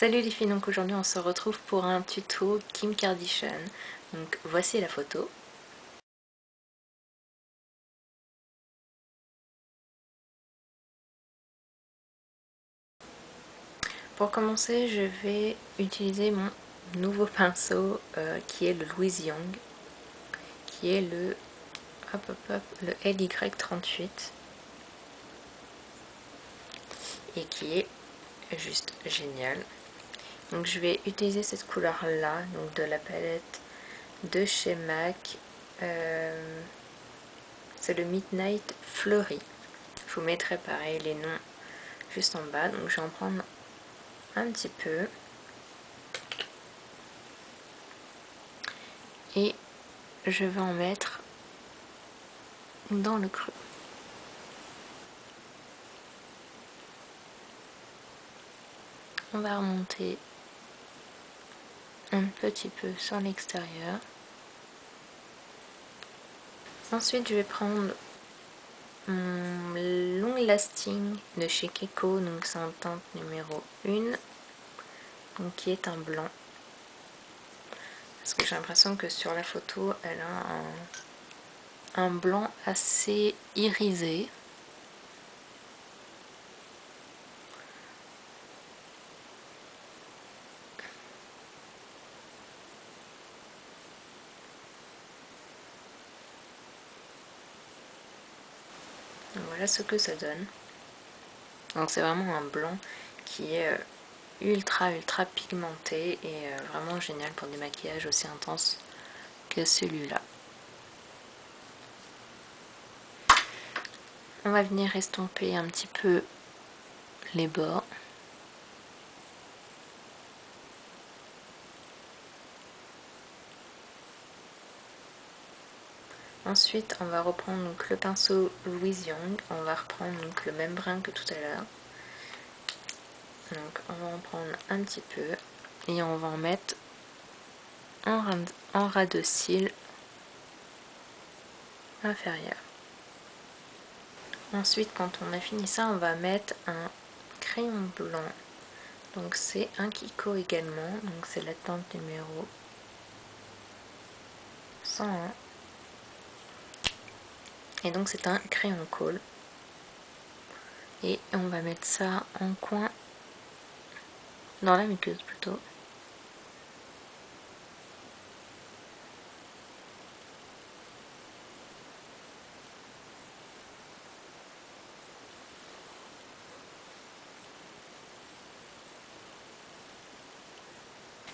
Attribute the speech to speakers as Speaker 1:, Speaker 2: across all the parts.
Speaker 1: Salut les filles, donc aujourd'hui on se retrouve pour un tuto Kim Kardashian. Donc voici la photo. Pour commencer, je vais utiliser mon nouveau pinceau qui est le Louise Young, qui est le LY38 et qui est juste génial. Donc je vais utiliser cette couleur là, donc de la palette de chez MAC. C'est le Midnight Fleuri. Je vous mettrai pareil les noms juste en bas. Donc je vais en prendre un petit peu et je vais en mettre dans le creux. On va remonter un petit peu sur l'extérieur. Ensuite je vais prendre mon long lasting de chez Kiko, donc c'est en teinte numéro 1, donc qui est un blanc. Parce que j'ai l'impression que sur la photo elle a un blanc assez irisé. Donc voilà ce que ça donne. Donc c'est vraiment un blanc qui est ultra pigmenté et vraiment génial pour des maquillages aussi intenses que celui-là. On va venir estomper un petit peu les bords. Ensuite, on va reprendre donc le pinceau Louise Young. On va reprendre donc le même brin que tout à l'heure. Donc, on va en prendre un petit peu et on va en mettre en ras de cils inférieur. Ensuite, quand on a fini ça, on va mettre un crayon blanc. Donc c'est un Kiko également. Donc c'est la teinte numéro 101. Et donc c'est un crayon colle. Et on va mettre ça en coin, dans la muqueuse plutôt.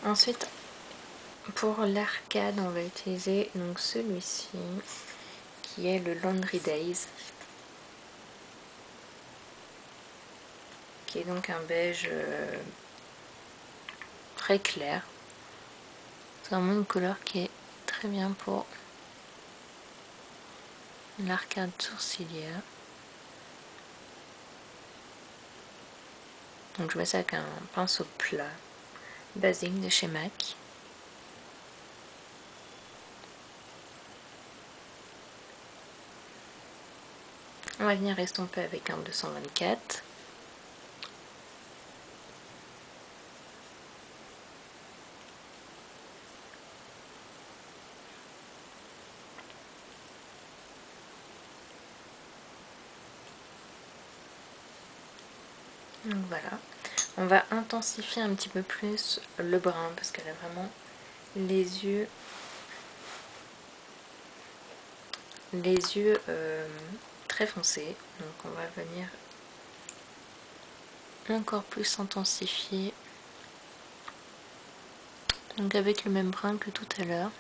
Speaker 1: Ensuite, pour l'arcade, on va utiliser donc celui-ci, qui est le Laundry Days, qui est donc un beige très clair. C'est vraiment une couleur qui est très bien pour l'arcade sourcilière. Donc je mets ça avec un pinceau plat basique de chez MAC. On va venir estomper avec un 224. Donc voilà, on va intensifier un petit peu plus le brun parce qu'elle a vraiment les yeux très foncés. Donc on va venir encore plus intensifier, donc avec le même brun que tout à l'heure.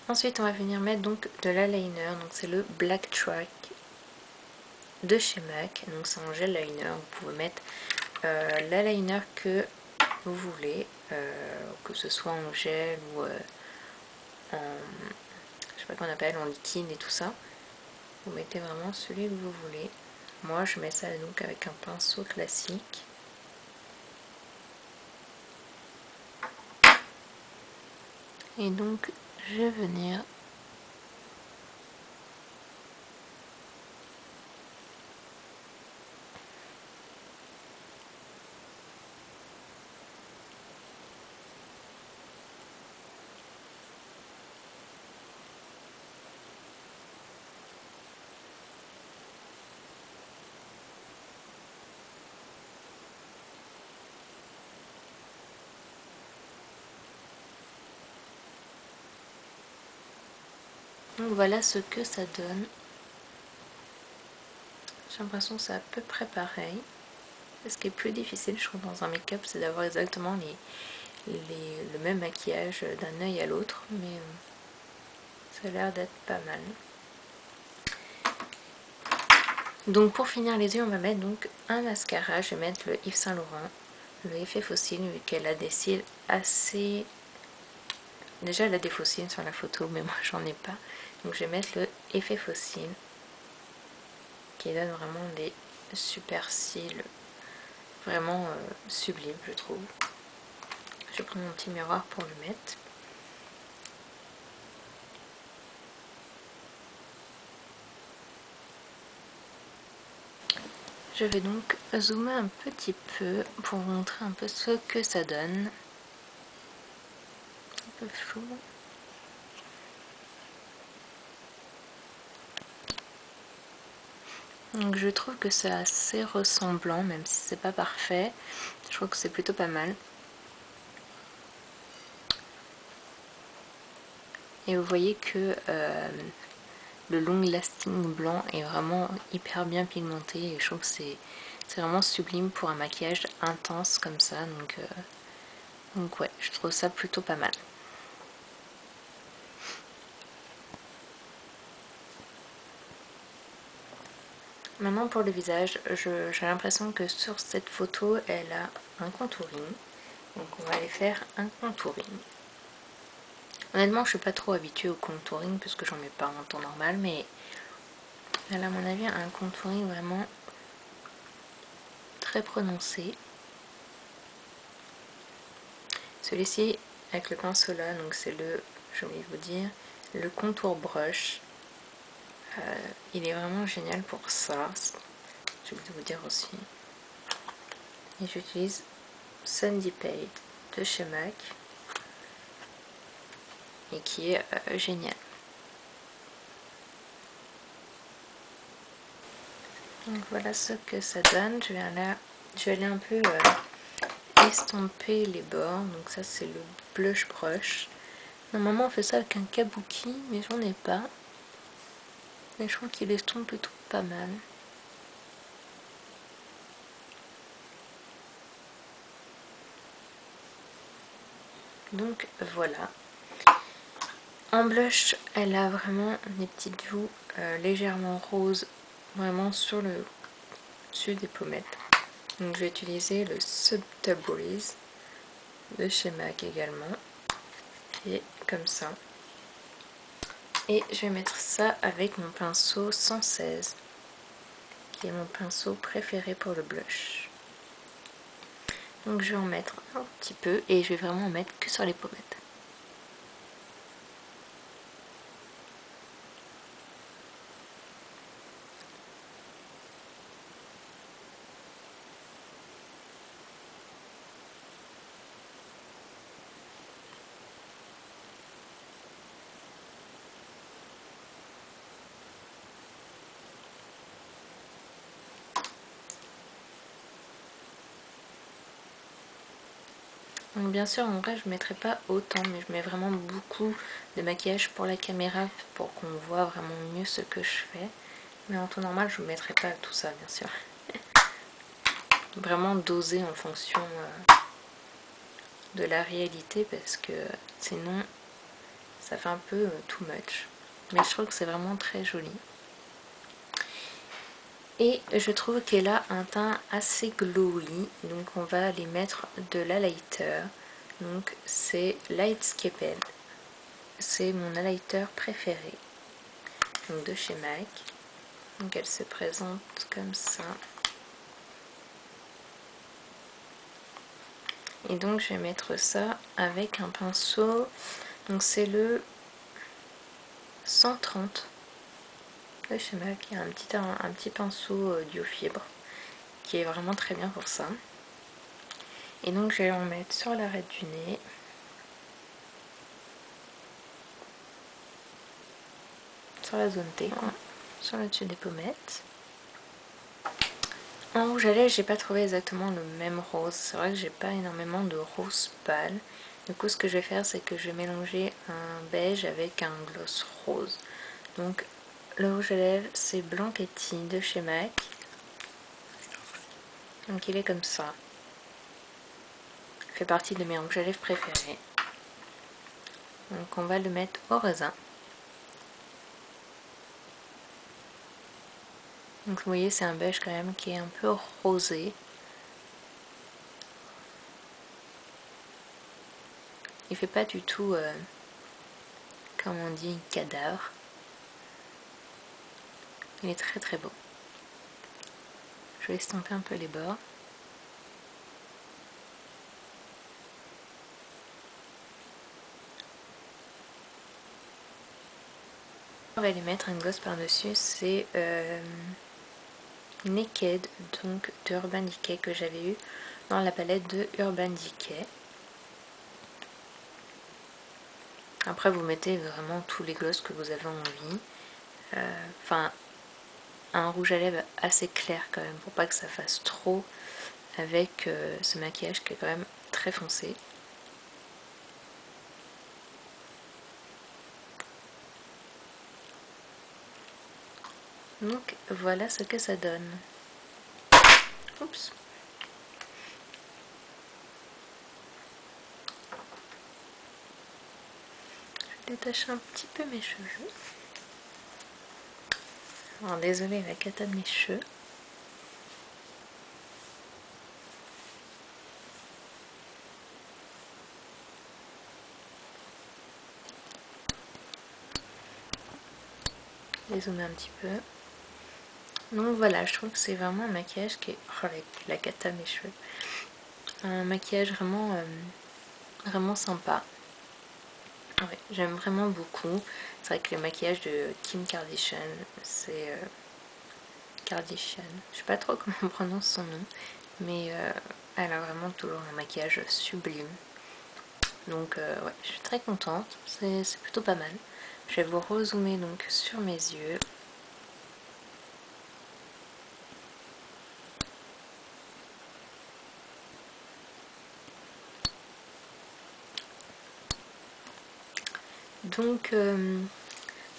Speaker 1: Ensuite on va venir mettre donc de l'eyeliner, donc c'est le Black Track de chez MAC, donc c'est en gel liner. Vous pouvez mettre l'eyeliner que vous voulez, que ce soit en gel ou en, je sais pas comment on appelle, en liquide et tout ça. Vous mettez vraiment celui que vous voulez. Moi je mets ça donc avec un pinceau classique. Et donc je vais venir donc voilà ce que ça donne. J'ai l'impression que c'est à peu près pareil. Ce qui est plus difficile, je trouve, dans un make-up, c'est d'avoir exactement le même maquillage d'un œil à l'autre, mais ça a l'air d'être pas mal. Donc pour finir les yeux, on va mettre donc un mascara. Je vais mettre le Yves Saint Laurent, le effet fossile, vu qu'elle a des cils assez... Déjà elle a des faux cils sur la photo, mais moi j'en ai pas. Donc je vais mettre le effet fossile, qui donne vraiment des super cils, vraiment sublimes je trouve. Je vais prendre mon petit miroir pour le mettre. Je vais donc zoomer un petit peu pour vous montrer un peu ce que ça donne. Un peu flou. Donc je trouve que c'est assez ressemblant, même si c'est pas parfait. Je trouve que c'est plutôt pas mal. Et vous voyez que le long lasting blanc est vraiment hyper bien pigmenté. Et je trouve que c'est vraiment sublime pour un maquillage intense comme ça. Donc ouais, je trouve ça plutôt pas mal. Maintenant pour le visage, j'ai l'impression que sur cette photo, elle a un contouring. Donc on va aller faire un contouring. Honnêtement, je suis pas trop habituée au contouring parce que j'en mets pas en temps normal, mais elle a à mon avis un contouring vraiment très prononcé. Celui-ci avec le pinceau là, donc c'est le, je vais vous dire, le contour brush. Il est vraiment génial pour ça. Je vais vous dire aussi. Et j'utilise Sandy Pade de chez MAC et qui est génial. Donc voilà ce que ça donne. Je vais aller un peu estomper les bords. Donc ça c'est le blush brush. Normalement on fait ça avec un kabuki, mais j'en ai pas. Mais je trouve qu'il estompe plutôt pas mal. Donc voilà. En blush, elle a vraiment des petites joues légèrement roses, vraiment sur le dessus des pommettes. Donc je vais utiliser le Subtle Breeze de chez MAC également. Et comme ça. Et je vais mettre ça avec mon pinceau 116, qui est mon pinceau préféré pour le blush. Donc je vais en mettre un petit peu et je vais vraiment en mettre que sur les pommettes. Donc bien sûr en vrai je ne mettrai pas autant, mais je mets vraiment beaucoup de maquillage pour la caméra pour qu'on voit vraiment mieux ce que je fais. Mais en temps normal je ne mettrai pas tout ça bien sûr. Vraiment doser en fonction de la réalité parce que sinon ça fait un peu too much. Mais je trouve que c'est vraiment très joli. Et je trouve qu'elle a un teint assez glowy, donc on va aller mettre de l'highlighter. Donc c'est Lightscaped, c'est mon highlighter préféré, donc de chez MAC. Donc elle se présente comme ça. Et donc je vais mettre ça avec un pinceau Donc c'est le 130 de chez MAC. Il y a un petit pinceau Diofibre qui est vraiment très bien pour ça. Et donc je vais en mettre sur l'arête du nez. Sur la zone T, quoi. Sur le dessus des pommettes. En rouge à lèvres, j'ai pas trouvé exactement le même rose. C'est vrai que j'ai pas énormément de rose pâle. Du coup, ce que je vais faire, c'est que je vais mélanger un beige avec un gloss rose. Donc, le rouge à lèvres, c'est Blanchetti de chez MAC. Donc, il est comme ça. Il fait partie de mes rouges à lèvres préférés. Donc, on va le mettre au raisin. Donc, vous voyez, c'est un beige quand même qui est un peu rosé. Il fait pas du tout, comme on dit, cadavre. Il est très très beau. Je vais estomper un peu les bords. On va lui mettre un gloss par-dessus, c'est Naked, donc de Urban Decay, que j'avais eu dans la palette de Urban Decay. Après, vous mettez vraiment tous les gloss que vous avez envie. Enfin, un rouge à lèvres assez clair quand même, pour pas que ça fasse trop avec ce maquillage qui est quand même très foncé. Donc voilà ce que ça donne. Oups. Je détache un petit peu mes cheveux. Alors désolée la cata de mes cheveux. Je vais zoomer un petit peu. Donc voilà, je trouve que c'est vraiment un maquillage qui est... Oh, la cata mes cheveux. Un maquillage vraiment, vraiment sympa. Ouais, j'aime vraiment beaucoup. C'est vrai que le maquillage de Kim Kardashian, c'est... Kardashian, je sais pas trop comment on prononce son nom. Mais elle a vraiment toujours un maquillage sublime. Donc ouais, je suis très contente. C'est plutôt pas mal. Je vais vous rezoomer donc sur mes yeux. Donc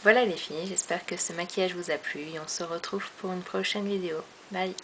Speaker 1: voilà les filles, j'espère que ce maquillage vous a plu et on se retrouve pour une prochaine vidéo. Bye!